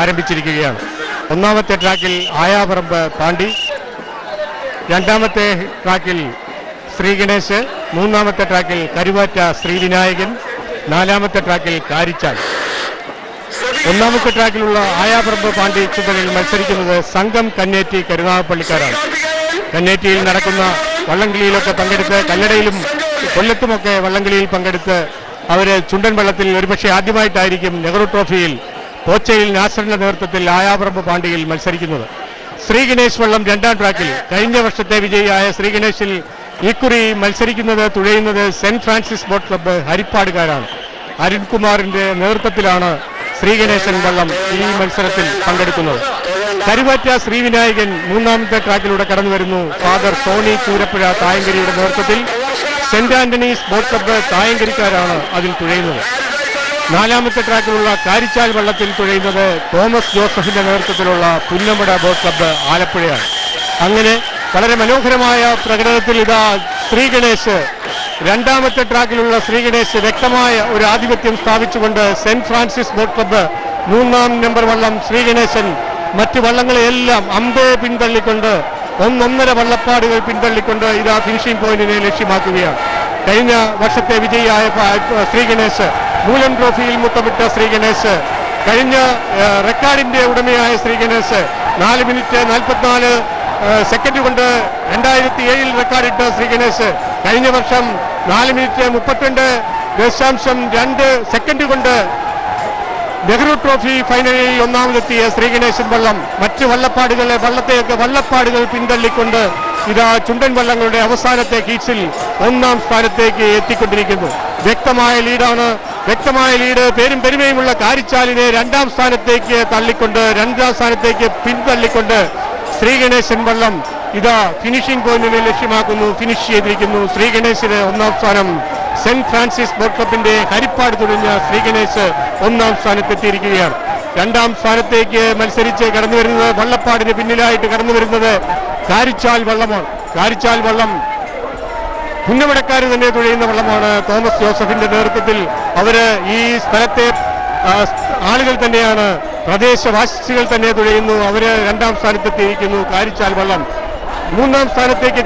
ആരംഭിച്ചിരിക്കുകയാണ്. ഒന്നാമത്തെ ട്രാക്കിൽ ആയാപറമ്പ് പാണ്ടി, രണ്ടാമത്തെ ട്രാക്കിൽ ശ്രീ ഗണേശ്, മൂന്നാമത്തെ ട്രാക്കിൽ കരുവാറ്റ ശ്രീവിനായകൻ, നാലാമത്തെ ട്രാക്കിൽ കാരിച്ചാൽ. ഒന്നാമത്തെ ട്രാക്കിലുള്ള ആയാപറമ്പ് പാണ്ടി ചുണ്ടനിൽ മത്സരിക്കുന്നത് സംഘം കന്നേറ്റി കരുനാഗപ്പള്ളിക്കാരാണ്. കന്നേറ്റിയിൽ നടക്കുന്ന വള്ളംകളിയിലൊക്കെ പങ്കെടുത്ത്, കല്ലടയിലും കൊല്ലത്തുമൊക്കെ വള്ളംകളിയിൽ പങ്കെടുത്ത് അവര് ചുണ്ടൻ വള്ളത്തിൽ ഒരുപക്ഷെ ആദ്യമായിട്ടായിരിക്കും നെഹ്റു ട്രോഫിയിൽ കോച്ചയിൽ നാസറിന്റെ നേതൃത്വത്തിൽ ആയാപറമ്പ് പാണ്ടിയിൽ മത്സരിക്കുന്നത്. ശ്രീ ഗണേശ് വള്ളം രണ്ടാം ട്രാക്കിൽ കഴിഞ്ഞ വർഷത്തെ വിജയിയായ ശ്രീ ഗണേശിൽ ഇക്കുറി മത്സരിക്കുന്നത്, തുഴയുന്നത് സെന്റ് ഫ്രാൻസിസ് ബോട്ട് ക്ലബ്ബ് ഹരിപ്പാടുകാരാണ്. അരുൺകുമാറിന്റെ നേതൃത്വത്തിലാണ് ശ്രീ ഗണേശൻ വള്ളം ഈ മത്സരത്തിൽ പങ്കെടുക്കുന്നത്. കരുവാറ്റ ശ്രീവിനായകൻ മൂന്നാമത്തെ ട്രാക്കിലൂടെ കടന്നു വരുന്നു. ഫാദർ സോണി ചൂരപ്പുഴ തായങ്കരിയുടെ നേതൃത്വത്തിൽ സെന്റ് ആന്റണീസ് ബോട്ട് ക്ലബ്ബ് തായങ്കരിക്കാരാണ് അതിൽ തുഴയുന്നത്. നാലാമത്തെ ട്രാക്കിലുള്ള കാരിച്ചാൽ വള്ളത്തിൽ തുഴയുന്നത് തോമസ് ജോസഫിന്റെ നേതൃത്വത്തിലുള്ള പുന്നമട ബോട്ട് ക്ലബ്ബ് ആലപ്പുഴയാണ്. അങ്ങനെ വളരെ മനോഹരമായ പ്രകടനത്തിൽ ഇതാ ശ്രീ ഗണേശ്, രണ്ടാമത്തെ ട്രാക്കിലുള്ള ശ്രീ ഗണേശ് വ്യക്തമായ ഒരു ആധിപത്യം സ്ഥാപിച്ചുകൊണ്ട് സെന്റ് ഫ്രാൻസിസ് ബോട്ട് ക്ലബ്ബ് മൂന്നാം നമ്പർ വള്ളം ശ്രീ ഗണേശൻ മറ്റു വള്ളങ്ങളെല്ലാം അമ്പേ പിന്തള്ളിക്കൊണ്ട്, ഒന്നൊന്നര വള്ളപ്പാടുകൾ പിന്തള്ളിക്കൊണ്ട് ഇതാ ഫിനിഷിംഗ് പോയിന്റിനെ ലക്ഷ്യമാക്കുകയാണ്. കഴിഞ്ഞ വർഷത്തെ വിജയിയായ ശ്രീ ഗണേശ്, മൂലം ട്രോഫിയിൽ മുത്തമിട്ട ശ്രീ ഗണേശ്, കഴിഞ്ഞ റെക്കോർഡിന്റെ ഉടമയായ ശ്രീ ഗണേശ് 4 മിനിറ്റ് 44 സെക്കൻഡ് കൊണ്ട് 2007 റെക്കോർഡിട്ട ശ്രീ ഗണേശ് കഴിഞ്ഞ വർഷം 4 മിനിറ്റ് 32.2 സെക്കൻഡ് കൊണ്ട് നെഹ്റു ട്രോഫി ഫൈനലിൽ ഒന്നാമതെത്തിയ ശ്രീ ഗണേശൻ വള്ളം മറ്റ് വള്ളപ്പാടുകൾ പിന്തള്ളിക്കൊണ്ട് ഇതാ ചുണ്ടൻ വള്ളങ്ങളുടെ അവസാനത്തെ ഹീറ്റ്സിൽ ഒന്നാം സ്ഥാനത്തേക്ക് എത്തിക്കൊണ്ടിരിക്കുന്നു. വ്യക്തമായ ലീഡ് പേരും പെരുമയുമുള്ള കാരിച്ചാലിനെ രണ്ടാം സ്ഥാനത്തേക്ക് പിന്തള്ളിക്കൊണ്ട് ശ്രീ ഗണേശൻ വള്ളം ഇതാ ഫിനിഷിംഗ് പോയിന്റിനെ ലക്ഷ്യമാക്കുന്നു, ഫിനിഷ് ചെയ്തിരിക്കുന്നു. ശ്രീ ഗണേശിന് ഒന്നാം സ്ഥാനം. സെന്റ് ഫ്രാൻസിസ് ബോട്ട് ക്ലബിന്റെ ഹരിപ്പാട് തുടങ്ങിയ ശ്രീ ഗണേശ് ഒന്നാം സ്ഥാനത്തെത്തിയിരിക്കുകയാണ്. രണ്ടാം സ്ഥാനത്തേക്ക് മത്സരിച്ച് കടന്നു വരുന്നത്, വള്ളപ്പാടിന് പിന്നിലായിട്ട് കടന്നു വരുന്നത് കാരിച്ചാൽ വള്ളമാണ്. കാരിച്ചാൽ വള്ളം പുന്നമടക്കാർ തന്നെ തുഴയുന്ന വള്ളമാണ്. തോമസ് ജോസഫിന്റെ നേതൃത്വത്തിൽ അവര് ഈ സ്ഥലത്തെ ആളുകൾ തന്നെയാണ്, പ്രദേശവാസികൾ തന്നെ തുഴയുന്നു. അവര് രണ്ടാം സ്ഥാനത്തെത്തിയിരിക്കുന്നു. കാരിച്ചാൽ വള്ളം മൂന്നാം സ്ഥാനത്തേക്ക്